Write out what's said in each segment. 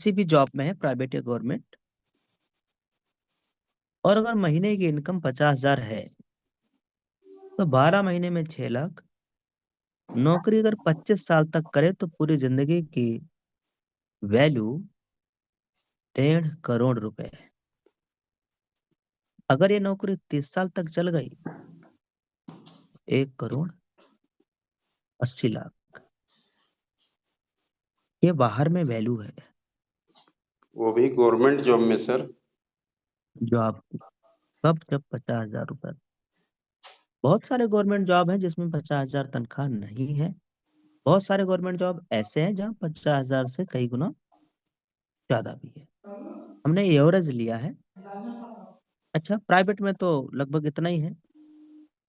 किसी भी जॉब में है, प्राइवेट या गवर्नमेंट, और अगर महीने की इनकम 50,000 है तो 12 महीने में 6 लाख। नौकरी अगर 25 साल तक करे तो पूरी जिंदगी की वैल्यू 1.5 करोड़ रुपए है। अगर ये नौकरी 30 साल तक चल गई, 1,80,00,000। ये बाहर में वैल्यू है वो भी गवर्नमेंट जॉब में सर। जो आपकी। कब? जब 50,000 रुपए। बहुत सारे गवर्नमेंट जॉब हैं जिसमें 50,000 तनख्वाह नहीं है। बहुत सारे गवर्नमेंट जॉब ऐसे हैं जहाँ 50,000 से कई गुना ज्यादा भी है। हमने एवरेज लिया है। अच्छा, प्राइवेट में तो लगभग इतना ही है,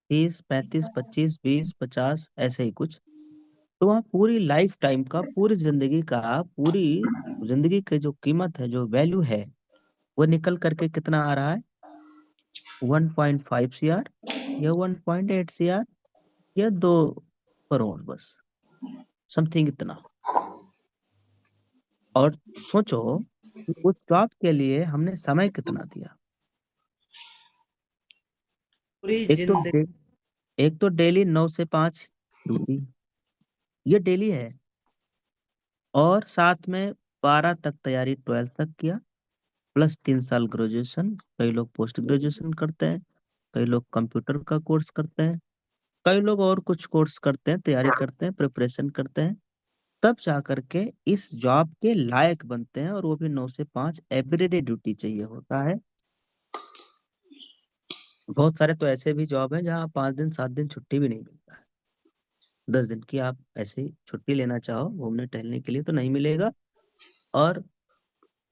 30, 35, 25, 20, 50, ऐसे ही कुछ। तो वहाँ पूरी लाइफ टाइम का, पूरी जिंदगी का, पूरी जिंदगी की जो कीमत है, जो वैल्यू है, वो निकल करके कितना आ रहा है? 1.5 CR या 1.8 CR या 2 करोड़, बस समथिंग इतना। और सोचो कि उस जॉब के लिए हमने समय कितना दिया। पूरी एक तो जिंदगी। एक तो डेली 9 से 5 ड्यूटी, ये डेली है। और साथ में 12 तक तैयारी, 12th तक किया, प्लस 3 साल ग्रेजुएशन। कई लोग पोस्ट ग्रेजुएशन करते हैं, कई लोग कंप्यूटर का कोर्स करते हैं, कई लोग और कुछ कोर्स करते हैं, तैयारी करते हैं, प्रिपरेशन करते हैं। तब जा करके इस जॉब के लायक बनते हैं, और वो भी 9 से 5 एवरीडे ड्यूटी चाहिए होता है। बहुत सारे तो ऐसे भी जॉब है जहाँ 5 दिन 7 दिन छुट्टी भी नहीं मिलता है। 10 दिन की आप ऐसे ही छुट्टी लेना चाहो घूमने टहलने के लिए तो नहीं मिलेगा। और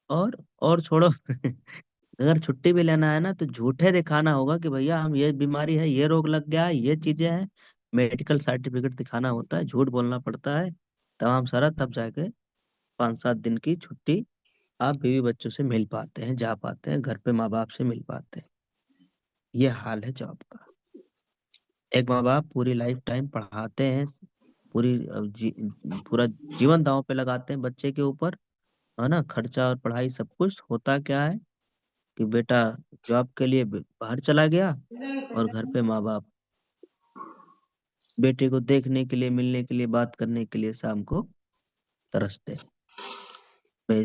और छोड़ो अगर छुट्टी भी लेना है ना तो झूठे दिखाना होगा कि भैया हम, ये बीमारी है, ये रोग लग गया है, ये चीजें हैं। मेडिकल सर्टिफिकेट दिखाना होता है, झूठ बोलना पड़ता है, तमाम सारा। तब जाके 5-7 दिन की छुट्टी आप बीवी बच्चों से मिल पाते हैं, जा पाते हैं, घर पे माँ बाप से मिल पाते हैं। ये हाल है जॉब का। एक माँ बाप पूरी लाइफ टाइम पढ़ाते हैं, पूरी पूरा जीवन दांव पे लगाते हैं बच्चे के ऊपर, है ना। खर्चा और पढ़ाई सब कुछ। होता क्या है कि बेटा जॉब के लिए बाहर चला गया, और घर पे माँ बाप बेटे को देखने के लिए, मिलने के लिए, बात करने के लिए शाम को तरसते हैं। मैं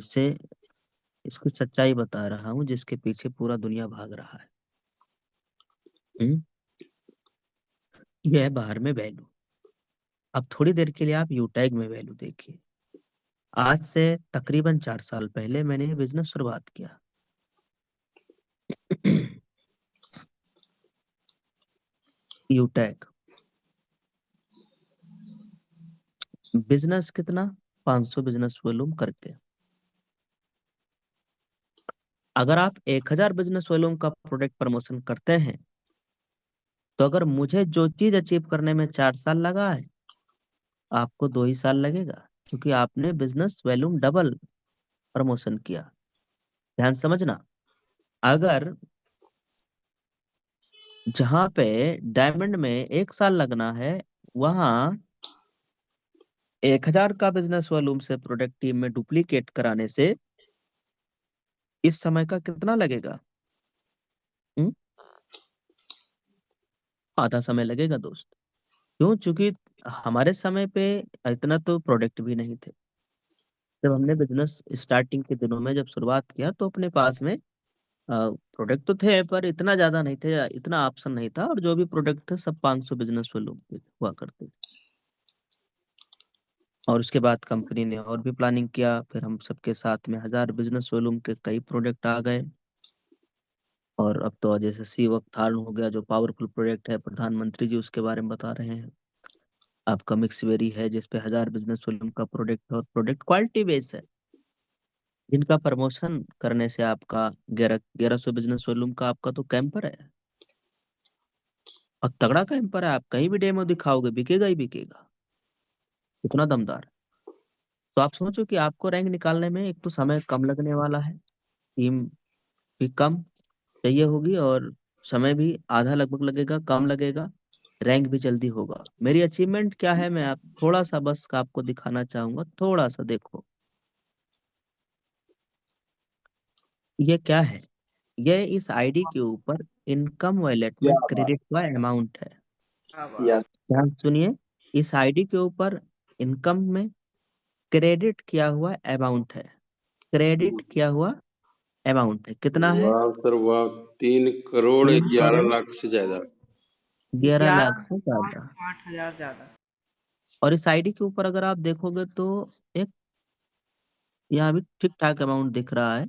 इसकी सच्चाई बता रहा हूँ जिसके पीछे पूरा दुनिया भाग रहा है। हम्म यह है बाहर में वैल्यू। अब थोड़ी देर के लिए आप यूटैग में वैल्यू देखिए। आज से तकरीबन 4 साल पहले मैंने ये बिजनेस शुरुआत किया। यूटैग बिजनेस कितना? 500 बिजनेस वॉल्यूम करके। अगर आप 1,000 बिजनेस वॉल्यूम का प्रोडक्ट प्रमोशन करते हैं, तो अगर मुझे जो चीज अचीव करने में 4 साल लगा है, आपको 2 ही साल लगेगा, क्योंकि आपने बिजनेस वॉल्यूम डबल प्रमोशन किया। ध्यान समझना। अगर जहां पे डायमंड में 1 साल लगना है, वहां 1,000 का बिजनेस वॉल्यूम से प्रोडक्ट टीम में डुप्लीकेट कराने से इस समय का कितना लगेगा? हम्म? आधा समय लगेगा दोस्त। क्यों? चूंकि हमारे समय पे इतना तो प्रोडक्ट भी नहीं थे। जब हमने बिजनेस स्टार्टिंग के दिनों में जब शुरुआत किया, तो अपने पास में प्रोडक्ट तो थे, पर इतना ज्यादा नहीं थे, इतना ऑप्शन नहीं था, और जो भी प्रोडक्ट थे सब 500 बिजनेस वालों के हुआ करते थे। और उसके बाद कंपनी ने और भी प्लानिंग किया, फिर हम सबके साथ में 1,000 बिजनेस वॉल्यूम के कई प्रोडक्ट आ गए। और अब तो जैसे सी वक्थार्न हो गया, जो पावरफुल प्रोडक्ट है, प्रधानमंत्री जी उसके बारे में बता रहे हैं। आपका मिक्सवेरी है जिसपे 1,000 बिजनेस वॉल्यूम का प्रोडक्ट है, और प्रोडक्ट क्वालिटी बेस्ड है, जिनका प्रमोशन करने से आपका 1100 बिजनेस वॉल्यूम का आपका तो कैंपर है। और तगड़ा कैंपर है, आप कहीं भी डेमो दिखाओगे बिकेगा ही बिकेगा, इतना दमदार। तो आप सोचो कि आपको रैंक निकालने में एक तो समय कम लगने वाला है, टीम भी कम चाहिए होगी, और समय भी आधा लगभग लगेगा, कम लगेगा। रैंक भी जल्दी होगा। मेरी अचीवमेंट क्या है, मैं आप थोड़ा सा बस आपको दिखाना चाहूंगा, थोड़ा सा देखो। ये क्या है? ये इस आईडी के ऊपर इनकम वॉलेट क्या में बात। क्रेडिट हुआ अमाउंट है। क्या बात। यस। ध्यान सुनिए, इस आईडी के ऊपर इनकम में क्रेडिट किया हुआ अमाउंट है। क्रेडिट किया हुआ अमाउंट है, कितना है? वाह सर वाह, 3 करोड़ 11 लाख से ज्यादा। 11 लाख से ज्यादा। 11,60,000 ज्यादा। और इस आईडी के ऊपर अगर आप देखोगे तो एक यहाँ भी ठीक ठाक अमाउंट दिख रहा है,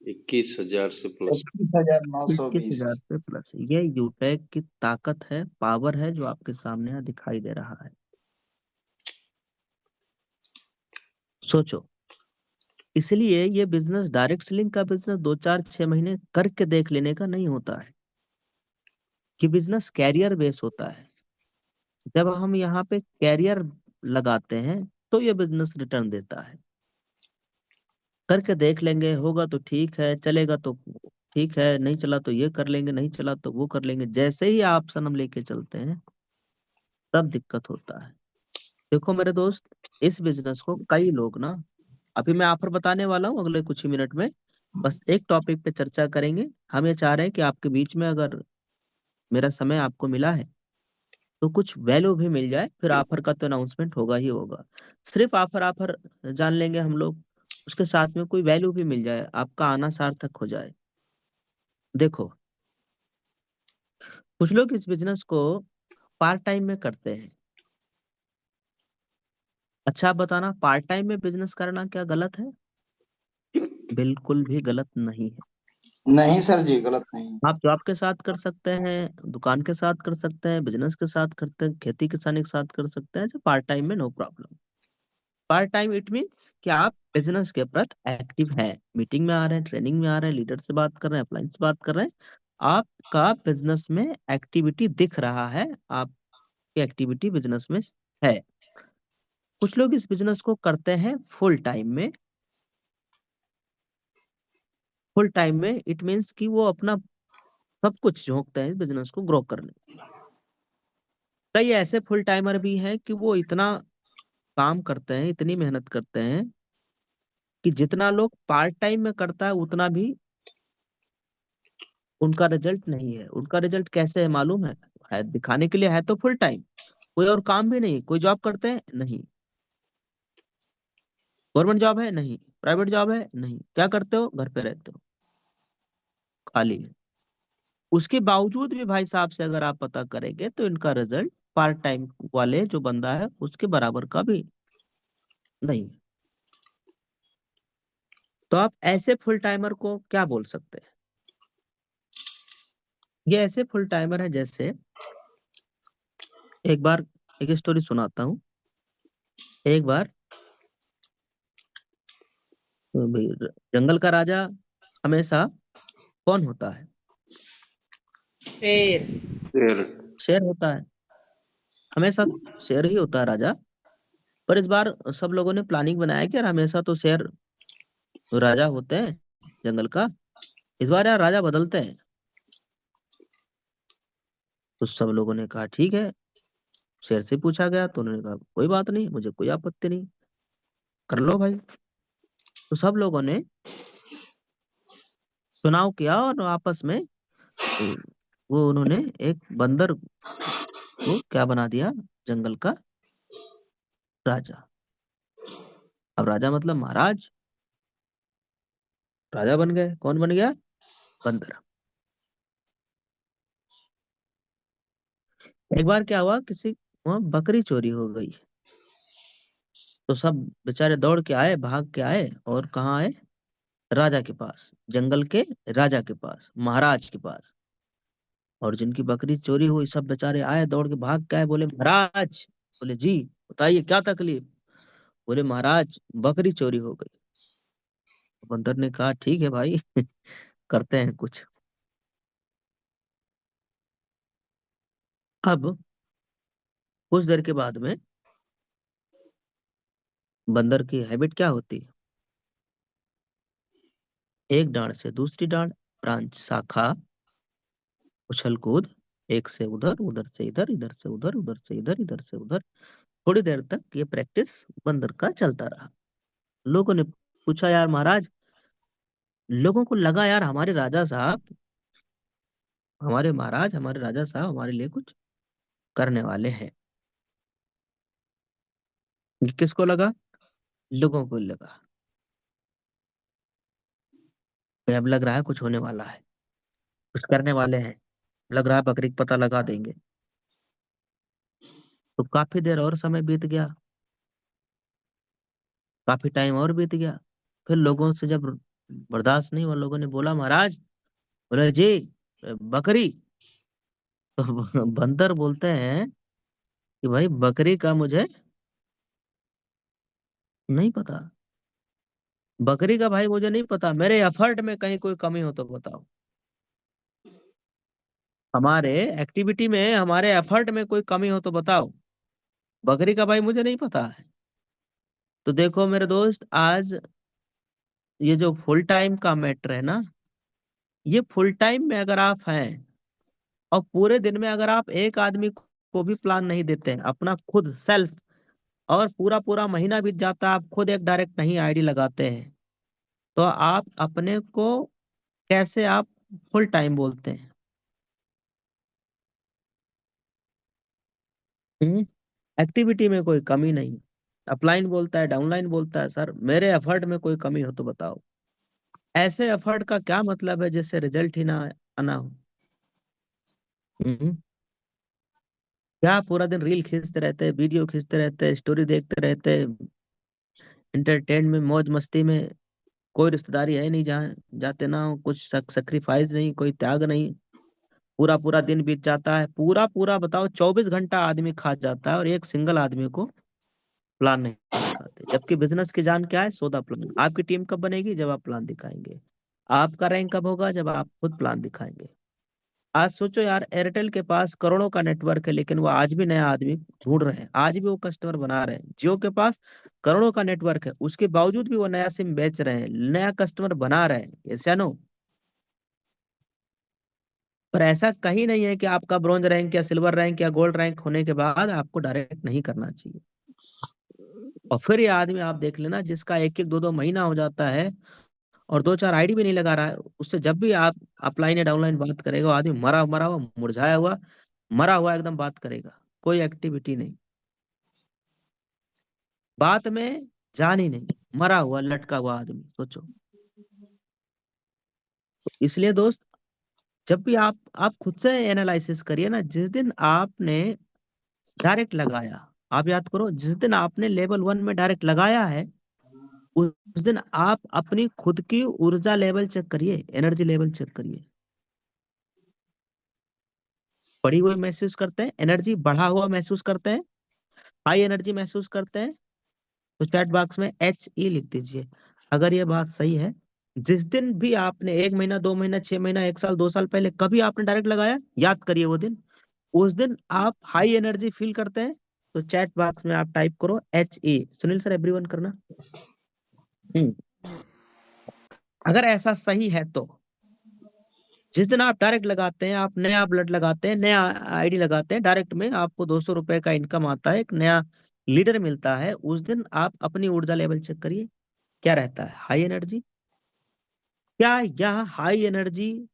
21,000 से प्लस। 2,21,920 21,920। से प्लस। ये यूटेक की ताकत है, पावर है, जो आपके सामने यहाँ दिखाई दे रहा है। सोचो, इसलिए ये बिजनेस, डायरेक्ट सेलिंग का बिजनेस 2 4 6 महीने करके देख लेने का नहीं होता है, कि बिजनेस कैरियर बेस होता है। जब हम यहाँ पे कैरियर लगाते हैं तो ये बिजनेस रिटर्न देता है। करके देख लेंगे, होगा तो ठीक है, चलेगा तो ठीक है, नहीं चला तो ये कर लेंगे, नहीं चला तो वो कर लेंगे, जैसे ही आप सनम लेके चलते हैं तब दिक्कत होता है। देखो मेरे दोस्त, इस बिजनेस को कई लोग ना, अभी मैं ऑफर बताने वाला हूँ अगले कुछ ही मिनट में, बस एक टॉपिक पे चर्चा करेंगे। हम ये चाह रहे हैं कि आपके बीच में अगर मेरा समय आपको मिला है तो कुछ वैल्यू भी मिल जाए, फिर ऑफर का तो अनाउंसमेंट होगा ही होगा। सिर्फ ऑफर ऑफर जान लेंगे हम लोग, उसके साथ में कोई वैल्यू भी मिल जाए, आपका आना सार्थक हो जाए। देखो, कुछ लोग इस बिजनेस को पार्ट टाइम में करते हैं। अच्छा, आप बताना, पार्ट टाइम में बिजनेस करना क्या गलत है? बिल्कुल भी गलत नहीं है। नहीं सर जी, गलत नहीं। आप जॉब के साथ कर सकते हैं, दुकान के साथ कर सकते हैं, बिजनेस के साथ करते हैं, खेती किसानी के साथ कर सकते हैं, जो पार्ट टाइम में no problem. Part time it means कि आप बिजनेस के प्रति एक्टिव हैं, मीटिंग में आ रहे हैं, ट्रेनिंग में आ रहे हैं, लीडर से बात कर रहे हैं, अपलाइन से बात कर रहे हैं, आपका बिजनेस में एक्टिविटी दिख रहा है, आपकी एक्टिविटी बिजनेस में है। कुछ लोग इस बिजनेस को करते हैं फुल टाइम में। फुल टाइम में इट मीन्स कि वो अपना सब कुछ झोंकते हैं इस बिजनेस को ग्रो करने। कई ऐसे फुल टाइमर भी हैं कि वो इतना काम करते हैं, इतनी मेहनत करते हैं, कि जितना लोग पार्ट टाइम में करता है उतना भी उनका रिजल्ट नहीं है। उनका रिजल्ट कैसे है मालूम है दिखाने के लिए है तो फुल टाइम, कोई और काम भी नहीं, कोई जॉब करते हैं नहीं, गवर्नमेंट जॉब है नहीं, प्राइवेट जॉब है नहीं, क्या करते हो, घर पे रहते हो, खाली है। उसके बावजूद भी भाई साहब से अगर आप पता करेंगे तो इनका रिजल्ट पार्ट टाइम वाले जो बंदा है उसके बराबर का भी नहीं है। तो आप ऐसे फुल टाइमर को क्या बोल सकते हैं? ये ऐसे फुल टाइमर है, जैसे एक बार एक स्टोरी सुनाता हूँ। एक बार भाई, जंगल का राजा हमेशा कौन होता है? शेर। शेर। शेर होता है, हमेशा शेर ही होता है राजा। पर इस बार सब लोगों ने प्लानिंग बनाया कि यार हमेशा तो शेर राजा होते हैं जंगल का, इस बार यार राजा बदलते हैं। तो सब लोगों ने कहा ठीक है। शेर से पूछा गया तो उन्होंने कहा कोई बात नहीं, मुझे कोई आपत्ति नहीं, कर लो भाई। तो सब लोगों ने चुनाव किया और आपस में वो उन्होंने एक बंदर को क्या बना दिया, जंगल का राजा। अब राजा मतलब महाराज, राजा बन गए। कौन बन गया? बंदर। एक बार क्या हुआ, किसी वहां बकरी चोरी हो गई। तो सब बेचारे दौड़ के आए, भाग के आए, और कहाँ आए? राजा के पास, जंगल के राजा के पास, महाराज के पास। और जिनकी बकरी चोरी हुई सब बेचारे आए, दौड़ के भाग के आए, बोले महाराज। बोले जी, बताइए क्या तकलीफ? बोले महाराज, बकरी चोरी हो गई। बंदर ने कहा ठीक है भाई, करते हैं कुछ। अब कुछ देर के बाद में बंदर की हैबिट क्या होती है? एक डांड से दूसरी डांड, ब्रांच शाखा, उछल कूद, एक से उधर, उधर से इधर, इधर से उधर, उधर से इधर, इधर से उधर। थोड़ी देर तक ये प्रैक्टिस बंदर का चलता रहा। लोगों ने पूछा यार महाराज, लोगों को लगा यार हमारे राजा साहब, हमारे महाराज, हमारे राजा साहब हमारे लिए कुछ करने वाले हैं। ये किसको लगा? लोगों को लगा कि अब लग रहा है कुछ होने वाला है, कुछ करने वाले हैं, लग रहा है बकरी का पता लगा देंगे। तो काफी देर और समय बीत गया, काफी टाइम और बीत गया। फिर लोगों से जब बर्दाश्त नहीं हुआ, लोगों ने बोला महाराज, बोले जी बकरी। तो बंदर बोलते हैं कि भाई बकरी का मुझे नहीं पता, बकरी का भाई मुझे नहीं पता, मेरे एफर्ट में कहीं कोई कमी हो तो बताओ, हमारे एक्टिविटी में, हमारे एफर्ट में कोई कमी हो तो बताओ, बकरी का भाई मुझे नहीं पता है। तो देखो मेरे दोस्त, आज ये जो फुल टाइम का मैटर है ना, ये फुल टाइम में अगर आप हैं और पूरे दिन में अगर आप एक आदमी को भी प्लान नहीं देते हैं अपना खुद सेल्फ, और पूरा पूरा महीना बीत जाता है, आप खुद एक डायरेक्ट नहीं आईडी लगाते हैं, तो आप अपने को कैसे आप फुल टाइम बोलते हैं? एक्टिविटी में कोई कमी नहीं, अपलाइन बोलता है, डाउनलाइन बोलता है, सर मेरे एफर्ट में कोई कमी हो तो बताओ। ऐसे एफर्ट का क्या मतलब है जिससे रिजल्ट ही ना आना हो? हम्म, क्या पूरा दिन रील खींचते रहते हैं, वीडियो खींचते रहते हैं, स्टोरी देखते रहते हैं, इंटरटेन में, मौज मस्ती में, कोई रिश्तेदारी है नहीं जहाँ जाते ना हो, कुछ सेक्रीफाइस नहीं, कोई त्याग नहीं, पूरा पूरा दिन बीत जाता है, पूरा पूरा बताओ 24 घंटा आदमी खा जाता है और एक सिंगल आदमी को प्लान नहीं दिखाते। जबकि बिजनेस की जान क्या है? सौदा प्लान। आपकी टीम कब बनेगी? जब आप प्लान दिखाएंगे। आपका रैंक कब होगा? जब आप खुद प्लान दिखाएंगे। आज सोचो यार, एयरटेल के पास करोड़ों का नेटवर्क है, लेकिन वो आज भी नया आदमी ढूंढ रहे हैं, आज भी वो कस्टमर बना रहे हैं। जियो के पास करोड़ों का नेटवर्क है, उसके बावजूद भी वो नया सिम बेच रहे हैं, नया कस्टमर बना रहे हैं, ऐसा नो। पर ऐसा कहीं नहीं है कि आपका ब्रॉन्ज रैंक या सिल्वर रैंक या गोल्ड रैंक होने के बाद आपको डायरेक्ट नहीं करना चाहिए। और फिर ये आदमी आप देख लेना, जिसका एक एक दो दो महीना हो जाता है और दो चार आईडी भी नहीं लगा रहा है, उससे जब भी आप अपलाइन या डाउनलाइन बात करेगा, वो आदमी मरा मरा हुआ, मुरझाया हुआ, मरा हुआ एकदम बात करेगा, कोई एक्टिविटी नहीं, बात में जान ही नहीं, मरा हुआ लटका हुआ आदमी, सोचो। इसलिए दोस्त, जब भी आप खुद से एनालिसिस करिए ना, जिस दिन आपने डायरेक्ट लगाया, आप याद करो, जिस दिन आपने लेवल 1 में डायरेक्ट लगाया है, उस दिन आप अपनी खुद की ऊर्जा लेवल चेक करिए, एनर्जी लेवल चेक करिए, बढ़ी हुई महसूस करते हैं, एनर्जी बढ़ा हुआ महसूस करते हैं, हाई एनर्जी महसूस करते हैं? तो चैट बॉक्स में HE लिख दीजिए अगर ये बात सही है। जिस दिन भी आपने 1 महीना, 2 महीना, 6 महीना, 1 साल, 2 साल पहले कभी आपने डायरेक्ट लगाया, याद करिए वो दिन, उस दिन आप हाई एनर्जी फील करते हैं। तो चैट बॉक्स में आप टाइप करो HE। सुनील सर एवरीवन करना। हम्म अगर ऐसा सही है तो जिस दिन आप डायरेक्ट लगाते हैं, आप नया ब्लड लगाते हैं, नया आईडी लगाते हैं, डायरेक्ट में आपको 200 रुपए का इनकम आता है, एक नया लीडर मिलता है, उस दिन आप अपनी ऊर्जा लेवल चेक करिए, क्या रहता है? High energy. क्या यह हाई एनर्जी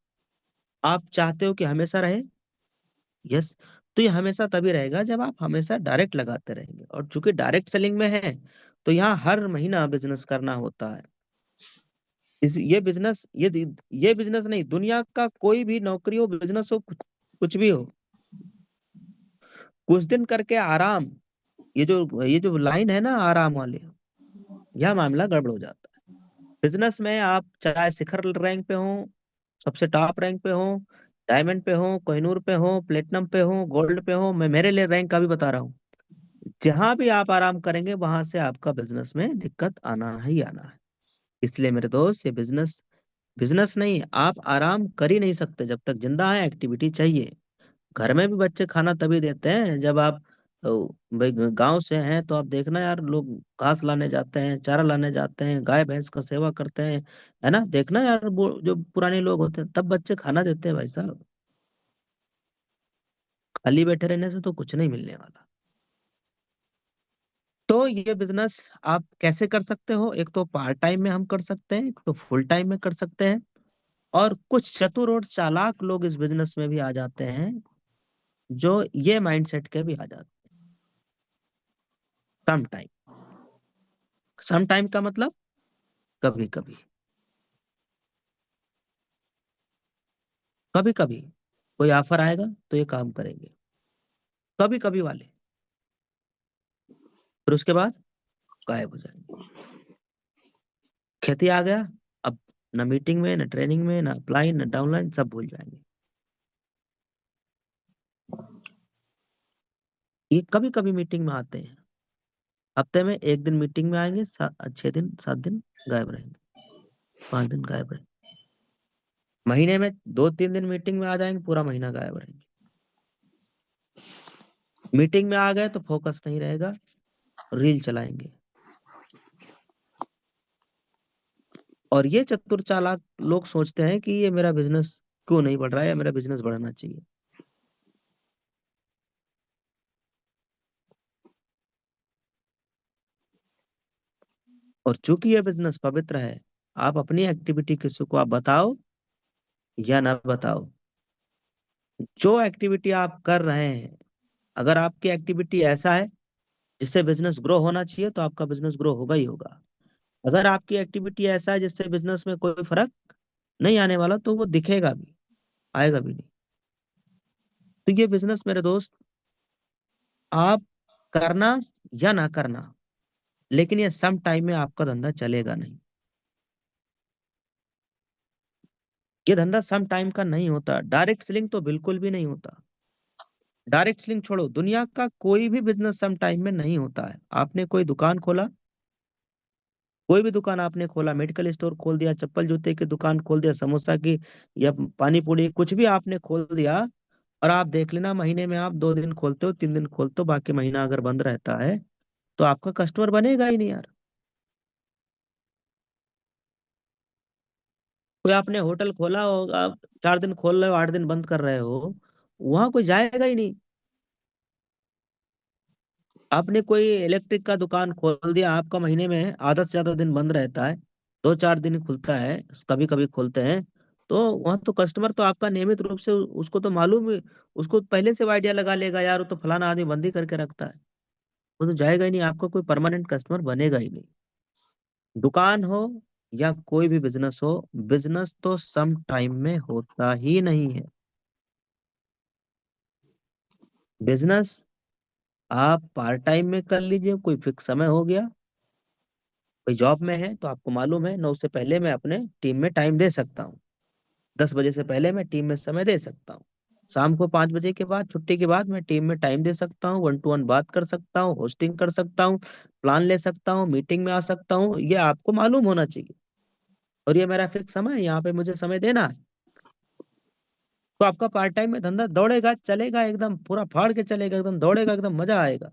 आप चाहते हो कि हमेशा रहे? यस। तो ये हमेशा तभी रहेगा जब आप हमेशा डायरेक्ट लगाते रहेंगे, और चूंकि डायरेक्ट सेलिंग में है, तो यहाँ हर महीना बिजनेस करना होता है। ये बिजनेस नहीं, दुनिया का कोई भी नौकरी हो, बिजनेस हो, कुछ भी हो, कुछ दिन करके आराम, ये जो लाइन है ना आराम वाले, यह मामला गड़बड़ हो जाता है। बिजनेस में आप चाहे शिखर रैंक पे हो, सबसे टॉप रैंक पे हो, डायमंड पे हो, कोहिनूर पे हो, प्लेटिनम पे हो, गोल्ड पे हो, मैं मेरे लिए रैंक का भी बता रहा हूँ, जहां भी आप आराम करेंगे वहां से आपका बिजनेस में दिक्कत आना ही आना है। इसलिए मेरे दोस्त, ये बिजनेस बिजनेस नहीं, आप आराम कर ही नहीं सकते जब तक जिंदा है, एक्टिविटी चाहिए। घर में भी बच्चे खाना तभी देते हैं जब आप भाई गांव से हैं, तो आप देखना यार, लोग घास लाने जाते हैं, चारा लाने जाते हैं, गाय भैंस का सेवा करते हैं, है ना? देखना यार, वो जो पुराने लोग होते हैं तब बच्चे खाना देते हैं भाई साहब। खाली बैठे रहने से तो कुछ नहीं मिलने वाला। तो ये बिजनेस आप कैसे कर सकते हो? एक तो पार्ट टाइम में हम कर सकते हैं, एक तो फुल टाइम में कर सकते हैं, और कुछ चतुर और चालाक लोग इस बिजनेस में भी आ जाते हैं जो ये माइंडसेट के भी आ जाते हैं। सम टाइम, सम टाइम का मतलब कभी कभी, कभी कभी कोई ऑफर आएगा तो ये काम करेंगे, कभी कभी वाले, फिर उसके बाद गायब हो जाएंगे। खेती आ गया, अब न मीटिंग में, न ट्रेनिंग में, न अपलाइन, न डाउनलाइन, सब भूल जाएंगे। ये कभी कभी मीटिंग में आते हैं, हफ्ते में एक दिन मीटिंग में आएंगे, 6 दिन 7 दिन गायब रहेंगे, 5 दिन गायब रहेंगे। महीने में 2-3 दिन मीटिंग में आ जाएंगे, पूरा महीना गायब रहेंगे। मीटिंग में आ गए तो फोकस नहीं रहेगा, रील चलाएंगे। और ये चतुर चालाक लोग सोचते हैं कि ये मेरा बिजनेस क्यों नहीं बढ़ रहा है, या मेरा बिजनेस बढ़ना चाहिए। और चूंकि ये बिजनेस पवित्र है, आप अपनी एक्टिविटी किसी को आप बताओ या ना बताओ, जो एक्टिविटी आप कर रहे हैं, अगर आपकी एक्टिविटी ऐसा है जिससे बिजनेस ग्रो होना चाहिए तो आपका बिजनेस ग्रो होगा ही होगा। अगर आपकी एक्टिविटी ऐसा है जिससे बिजनेस में कोई फर्क नहीं आने वाला, तो वो दिखेगा भी, आएगा भी नहीं। तो ये बिजनेस मेरे दोस्त, आप करना या ना करना, लेकिन ये सम टाइम में आपका धंधा चलेगा नहीं। ये धंधा सम टाइम का नहीं होता, डायरेक्ट सेलिंग तो बिल्कुल भी नहीं होता। डायरेक्ट सेलिंग छोड़ो, दुनिया का कोई भी बिजनेस सम टाइम में नहीं होता है। आपने कोई दुकान खोला, कोई भी दुकान आपने खोला, मेडिकल स्टोर खोल दिया, चप्पल जूते की दुकान खोल दिया, समोसा की या पानी पूरी कुछ भी आपने खोल दिया, और आप देख लेना महीने में आप 2 दिन खोलते हो, 3 दिन खोलते हो, बाकी महीना अगर बंद रहता है तो आपका कस्टमर बनेगा ही नहीं यार। कोई आपने होटल खोला होगा, 4 दिन खोल रहे हो, 8 दिन बंद कर रहे हो, वहां कोई जाएगा ही नहीं। आपने कोई इलेक्ट्रिक का दुकान खोल दिया, आपका महीने में आधा से ज्यादा दिन बंद रहता है, 2-4 दिन ही खुलता है, कभी कभी खोलते हैं, तो वहां तो कस्टमर तो आपका नियमित रूप से, उसको तो मालूम है, उसको पहले से आइडिया लगा लेगा यार, वो तो फलाना आदमी बंदी करके रखता है, वो तो जाएगा ही नहीं, आपका कोई परमानेंट कस्टमर बनेगा ही नहीं। दुकान हो या कोई भी बिजनेस हो, बिजनेस तो सम टाइम में होता ही नहीं है। बिजनेस आप पार्ट टाइम में कर लीजिए, कोई फिक्स समय हो गया। कोई जॉब में है तो आपको मालूम है 9 से पहले मैं अपने टीम में टाइम दे सकता हूँ, 10 बजे से पहले मैं टीम में समय दे सकता हूँ, शाम को 5 बजे के बाद, छुट्टी के बाद मैं टीम में टाइम दे सकता हूँ, 1-to-1 बात कर सकता हूँ, होस्टिंग कर सकता हूँ, प्लान ले सकता हूँ, मीटिंग में आ सकता हूँ। ये आपको मालूम होना चाहिए, और ये मेरा फिक्स समय है, यहाँ पे मुझे समय देना है। तो आपका पार्ट टाइम में धंधा दौड़ेगा, चलेगा, एकदम पूरा फाड़ के चलेगा, एकदम दौड़ेगा, एकदम मजा आएगा।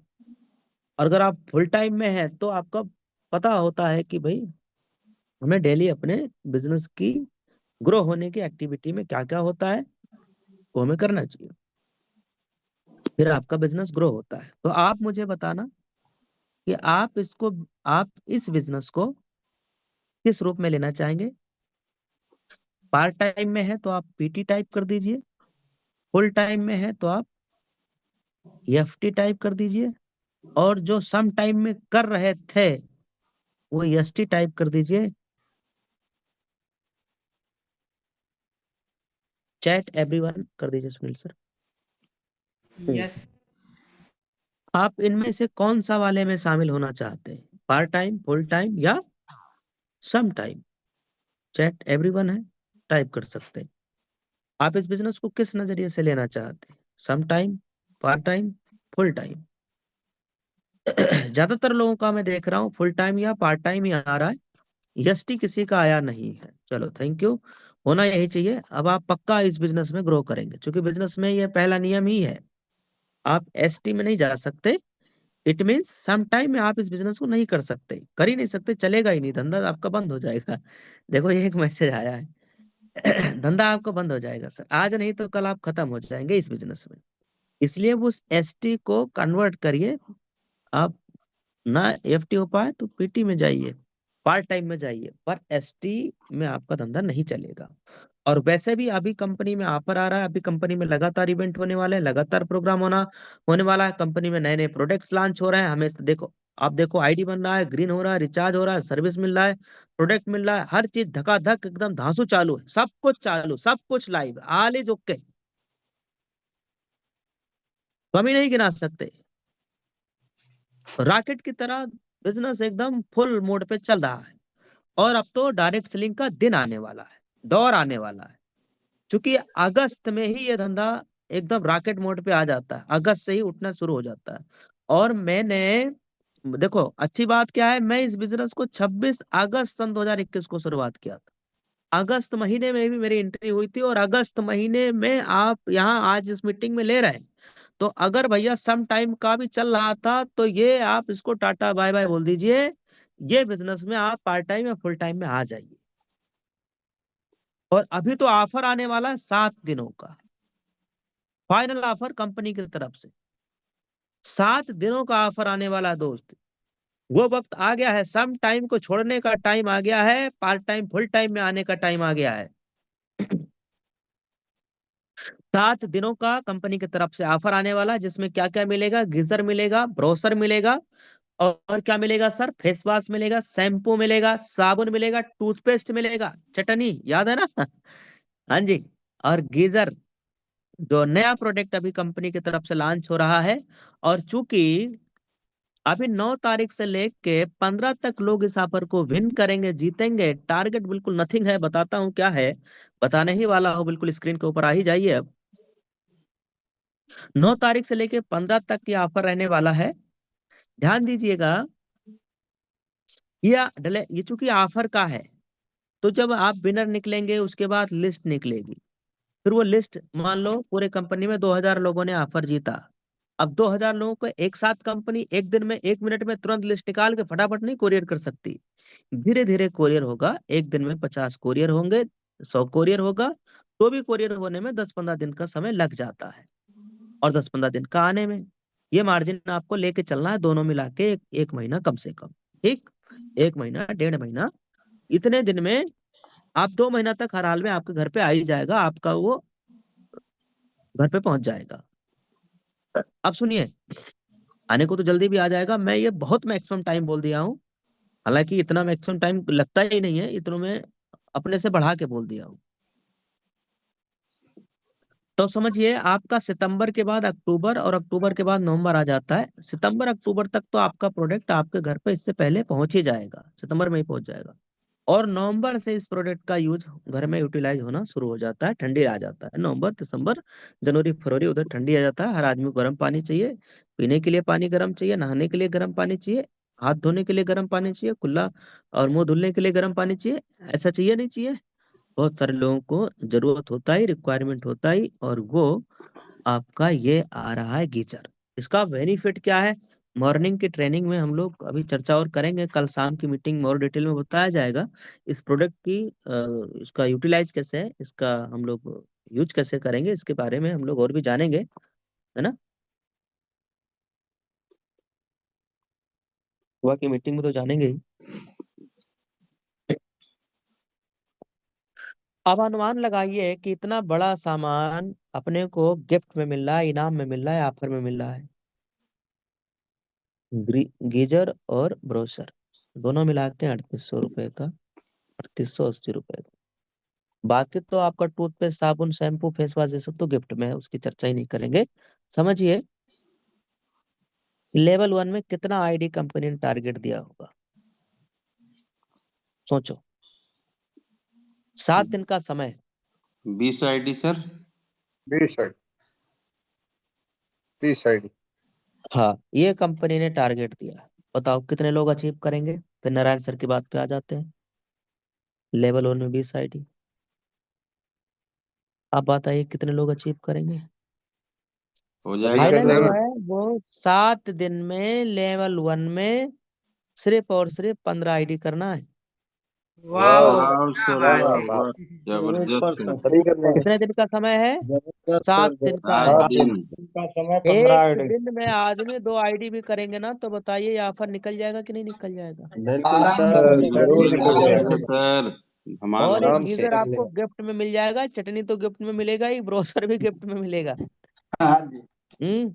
और अगर आप फुल टाइम में हैं तो आपका पता होता है कि भाई हमें डेली अपने बिजनेस की ग्रो होने की एक्टिविटी में क्या क्या होता है, वो हमें करना चाहिए, फिर आपका बिजनेस ग्रो होता है। तो आप मुझे बताना कि आप इस बिजनेस को किस रूप में लेना चाहेंगे। पार्ट टाइम में है तो आप पीटी टाइप कर दीजिए, फुल टाइम में है तो आप एफटी टाइप कर दीजिए, और जो सम टाइम में कर रहे थे वो एसटी टाइप कर दीजिए। चैट एवरीवन कर दीजिए सुनील सर। यस। आप इनमें से कौन सा वाले में शामिल होना चाहते हैं, पार्ट टाइम, फुल टाइम या सम टाइम? चैट एवरीवन है, टाइप कर सकते हैं। आप इस बिजनेस को किस नजरिए से लेना चाहते हैं, some time, part time, full time? ज्यादातर लोगों का मैं देख रहा हूँ फुल टाइम या पार्ट टाइम ही आ रहा है, एसटी किसी का आया नहीं है। चलो थैंक यू, होना यही चाहिए। अब आप पक्का इस बिजनेस में ग्रो करेंगे, क्योंकि बिजनेस में ये पहला नियम ही है, आप एसटी में नहीं जा सकते। इट मीन्स सम टाइम में आप इस बिजनेस को नहीं कर सकते, कर ही नहीं सकते, चलेगा ही नहीं, धंधा आपका बंद हो जाएगा। देखो ये एक मैसेज आया है। धंधा आपका बंद हो जाएगा सर, आज नहीं तो कल आप खत्म हो जाएंगे इस बिजनेस में। इसलिए वो एसटी को कन्वर्ट करिए, आप ना एफटी हो पाए तो पीटी में जाइए, पार्ट टाइम में जाइए, पर एसटी में आपका धंधा नहीं चलेगा। और वैसे भी अभी कंपनी में ऑफर आ रहा है, अभी कंपनी में लगातार इवेंट होने वाले हैं, लगातार प्रोग्राम होने वाला है, कंपनी में नए नए प्रोडक्ट्स लॉन्च हो रहे हैं। हमें देखो, आप देखो, आईडी बन रहा है, ग्रीन हो रहा है, रिचार्ज हो रहा है, सर्विस मिल रहा है, प्रोडक्ट मिल रहा है, हर चीज धकाधक एकदम धांसू चालू है, सब कुछ चालू, सब कुछ लाइव, ऑल इज ओके, कमी नहीं गिना सकते। रॉकेट की तरह बिजनेस एकदम फुल मोड पे चल रहा है। और अब तो डायरेक्ट सेलिंग का दिन आने वाला है, दौर आने वाला है, क्योंकि अगस्त में ही ये धंधा एकदम रॉकेट मोड पे आ जाता है, अगस्त से ही उठना शुरू हो जाता है। और मैंने, देखो अच्छी बात क्या है, मैं इस बिजनेस को 26 अगस्त सन 2021 को शुरुआत किया था। अगस्त महीने में भी मेरी एंट्री हुई थी, और अगस्त महीने में आप यहाँ आज इस मीटिंग में ले रहे हैं। तो अगर भैया सम टाइम का भी चल रहा था तो ये आप इसको टाटा बाय बाय बोल दीजिए, ये बिजनेस में आप पार्ट टाइम या फुल टाइम में आ जाइए। और अभी तो ऑफर आने वाला है 7 दिनों का, फाइनल ऑफर कंपनी की तरफ से, 7 दिनों का ऑफर आने वाला है दोस्त। वो वक्त आ गया है, सम टाइम को छोड़ने का टाइम आ गया है, पार्ट टाइम फुल टाइम में आने का टाइम आ गया है। 7 दिनों का कंपनी की तरफ से ऑफर आने वाला है, जिसमें क्या क्या मिलेगा, गीजर मिलेगा, ब्रोसर मिलेगा, और क्या मिलेगा सर, फेस वॉश मिलेगा, शैम्पू मिलेगा, साबुन मिलेगा, टूथपेस्ट मिलेगा, चटनी याद है ना? हाँ जी। और गीजर, जो नया प्रोडक्ट अभी कंपनी की तरफ से लॉन्च हो रहा है। और चूंकि अभी 9 तारीख से लेके 15 तक लोग इस ऑफर को विन करेंगे, जीतेंगे, टारगेट बिल्कुल नथिंग है, बताता हूँ क्या है, बताने ही वाला हो, बिल्कुल स्क्रीन के ऊपर आ ही जाइए अब। 9 तारीख से लेके 15 तक ये ऑफर रहने वाला है, ध्यान दीजिएगा। ये चूंकि ऑफर का है, तो जब आप विनर निकलेंगे उसके बाद लिस्ट निकलेगी, फिर वो लिस्ट, मान लो पूरे कंपनी में 2000 लोगों ने ऑफर जीता। अब 2000 लोगों को एक साथ कंपनी एक दिन में 1 मिनट में तुरंत लिस्ट निकाल के फटाफट नहीं कोरियर कर सकती, धीरे धीरे कोरियर होगा। एक दिन में 50 कोरियर होंगे, 100 कोरियर होगा, तो भी कोरियर होने में 10-15 दिन का समय लग जाता है। और 10-15 दिन का आने में, ये मार्जिन आपको लेके चलना है, दोनों मिला के एक महीना कम से कम, ठीक, 1 महीना 1.5 महीना, इतने दिन में आप 2 महीना तक हर हाल में आपके घर पे आ ही जाएगा, आपका वो घर पे पहुंच जाएगा। अब सुनिए, आने को तो जल्दी भी आ जाएगा, मैं ये बहुत मैक्सिमम टाइम बोल दिया हूँ, हालांकि इतना मैक्सिमम टाइम लगता ही नहीं है, इतनों में अपने से बढ़ा के बोल दिया हूँ। तो समझिए, आपका सितंबर के बाद अक्टूबर, और अक्टूबर के बाद नवंबर आ जाता है। सितंबर अक्टूबर तक तो आपका प्रोडक्ट आपके घर पे इससे पहले पहुंच ही जाएगा, सितंबर में ही पहुंच जाएगा। और नवंबर से इस प्रोडक्ट का यूज घर में यूटिलाइज होना शुरू हो जाता है, ठंडी आ जाता है, नवंबर दिसंबर जनवरी फरवरी उधर ठंडी आ जाता है। हर आदमी को गर्म पानी चाहिए, पीने के लिए पानी गर्म चाहिए, नहाने के लिए गर्म पानी चाहिए, हाथ धोने के लिए गर्म पानी चाहिए, कुल्ला और मुंह धुलने के लिए गर्म पानी चाहिए। ऐसा चाहिए नहीं चाहिए? बहुत सारे लोगों को जरूरत होता ही, रिक्वायरमेंट होता ही, और वो आपका ये आ रहा है गीजर। इसका बेनिफिट क्या है, मॉर्निंग की ट्रेनिंग में हम लोग अभी चर्चा और करेंगे, कल शाम की मीटिंग में और डिटेल में बताया जाएगा इस प्रोडक्ट की, इसका यूटिलाइज कैसे है, इसका हम लोग यूज कैसे करेंगे, इसके बारे में हम लोग और भी जानेंगे, है ना? सुबह की मीटिंग में तो जानेंगे ही। अब अनुमान लगाइए कि इतना बड़ा सामान अपने को गिफ्ट में मिल रहा है, इनाम में मिल रहा है, ऑफर में मिल रहा है, गीजर और ब्रोशर दोनों मिला के 3800 रुपए का, 3880 रुपए का। बाकी तो आपका टूथपेस्ट, साबुन, शैम्पू, फेस वॉश, ये सब तो गिफ्ट में है, उसकी चर्चा ही नहीं करेंगे। समझिए, लेवल 1 में कितना आईडी कंपनी ने टारगेट दिया होगा, सोचो। 7 दिन का समय। 20 आईडी सर। 20 ID, 30 ID. हाँ, ये कंपनी ने टारगेट दिया, बताओ कितने लोग अचीव करेंगे? फिर नारायण सर की बात पे आ जाते हैं, लेवल 1 में 20 आईडी, आप बताइए कितने लोग अचीव करेंगे? हो सभी जाएगा कर फाइनल जो सर। लेंगे। है वो 7 दिन में लेवल 1 में सिर्फ और सिर्फ 15 आईडी करना है। वाओ वाह क्या सर बात वाह है वाह जबरदस्त सर। कितने दिन का समय है? 7 दिन का 7 है। दिन का समय 15 एक आईडी दिन में आदमी 2 आईडी भी करेंगे ना तो बताइए ये ऑफर निकल जाएगा कि नहीं निकल जाएगा? आराम से सर जी, जरूर आराम निकल से। जाएगा जाएगा। सर, धमाल और एक आराम होगा। से। गीजर आपको गिफ्ट में मिल जाएगा, चटनी तो गिफ्ट में मिलेगा ही, ब्रोशर भी गिफ्ट में मिलेगा। हाँ जी हम्म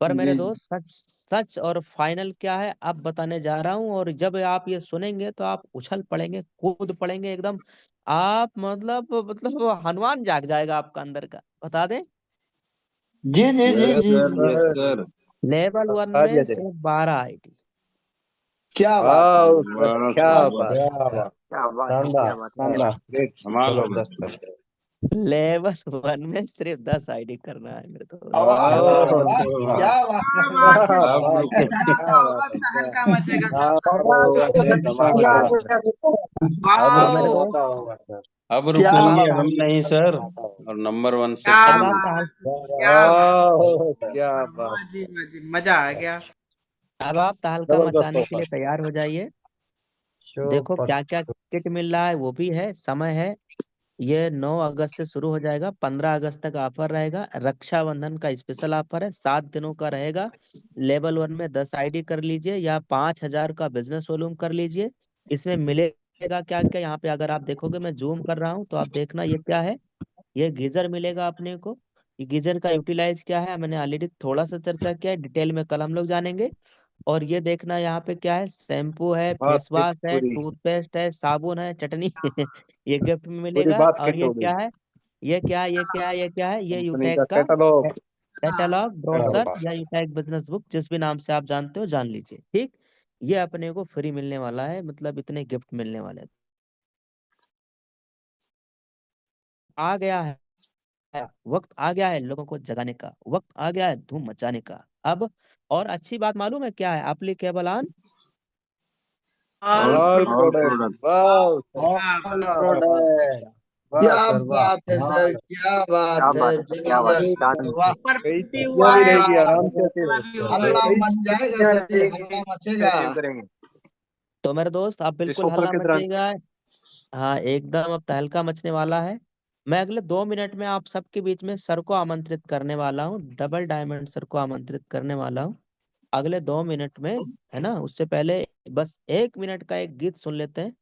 पर मेरे जी दोस्त सच सच और फाइनल क्या है अब बताने जा रहा हूँ, और जब आप ये सुनेंगे तो आप उछल पड़ेंगे, कूद पड़ेंगे एकदम। आप मतलब हनुमान जाग जाएगा आपका अंदर का। बता दें, जी जी जी यस जी सर जी। Yes sir. लेवल 1 बता दिया में जाए। सिर्फ 12 आईडी। क्या बात है। वाह सर, वाह क्या सर बात, वाह, क्या बात है, शानदार क्या बात है। शानदार, ग्रेट, धमाल होगा। जबरदस्त सर। लेवल 1 में सिर्फ 10 आईडी करना है मेरे दोस्त। वाह वाह वाह वाह, वाह, क्या बात क्या है। बात है, क्या अब बात है, धमाका क्या होगा, बात है, तहलका मचेगा सर। होगा सर, धमाका होगा सर। अब तो मेरे वाओ दोस्त धमाका होगा सर। अब क्या रुकेंगे बात हम नहीं सर, धमाका होगा। और नंबर 1 से क्या अब आप करेंगे। ताल क्या बात, वाह, क्या बात, वाह जी वाह जी, मजा आ गया। अब आप तहलका जबरदस्त मचाने के ऑफर। लिए तैयार हो जाइए। देखो सुपर। क्या क्या किट मिल रहा है वो भी है, समय है। ये 9 अगस्त से शुरू हो जाएगा, 15 अगस्त तक ऑफर रहेगा। रक्षाबंधन का स्पेशल ऑफर है, 7 दिनों का रहेगा। लेवल 1 में 10 आईडी कर लीजिए या 5,000 का बिजनेस वॉल्यूम कर लीजिए। इसमें मिलेगा क्या क्या, यहाँ पे अगर आप देखोगे, मैं जूम कर रहा हूँ तो आप देखना ये क्या है। ये गीजर मिलेगा अपने को। ये गीजर का यूटिलाइज क्या है मैंने ऑलरेडी थोड़ा सा चर्चा किया है, डिटेल में कल हम लोग जानेंगे। और ये देखना यहाँ पे क्या है, शैम्पू है, बात फेस फिट वॉश है, पूरी, टूथपेस्ट है, साबुन है, चटनी ये गिफ्ट में पूरी मिलेगा। बात और फिट ये हो गई। क्या है, ये क्या है, ये क्या है, ये क्या है, ये कंपनी यूटेक का का कैटलॉग। कैटलॉग, अरे ब्रोशर वाह, या यूटेक बिजनेस बुक, जिस भी नाम से आप जानते हो जान लीजिए। ठीक, ये अपने को फ्री मिलने वाला है, मतलब इतने गिफ्ट मिलने वाले हैं। आ गया है, वक्त आ गया है लोगों को जगाने का, वक्त आ गया है धूम मचाने का अब। और अच्छी बात मालूम है क्या है, applicable on all all all product. Product. वाह सर, क्या ऑल बात, प्रोडक्ट। वाह क्या सर, वाह। बात है सर, क्या क्या बात है, बात है, क्या बात है, जबरदस्त। डन। वाह ऊपर कई पीपी हुआ छुट्टियां भी है, रहेगी, वाह, आराम से आते वाला भी हैं। होगा हल्ला जी। मच जाएगा सर जी, हल्ला मचेगा। अचीव करेंगे तो मेरे दोस्त आप इस बिल्कुल ऑफर हल्ला के दौरान। मचेगा। हाँ एकदम, अब तहलका मचने वाला है। मैं अगले 2 मिनट में आप सबके बीच में सर को आमंत्रित करने वाला हूँ, डबल डायमंड सर को आमंत्रित करने वाला हूँ अगले 2 मिनट में, है ना। उससे पहले बस 1 मिनट का एक गीत सुन लेते हैं।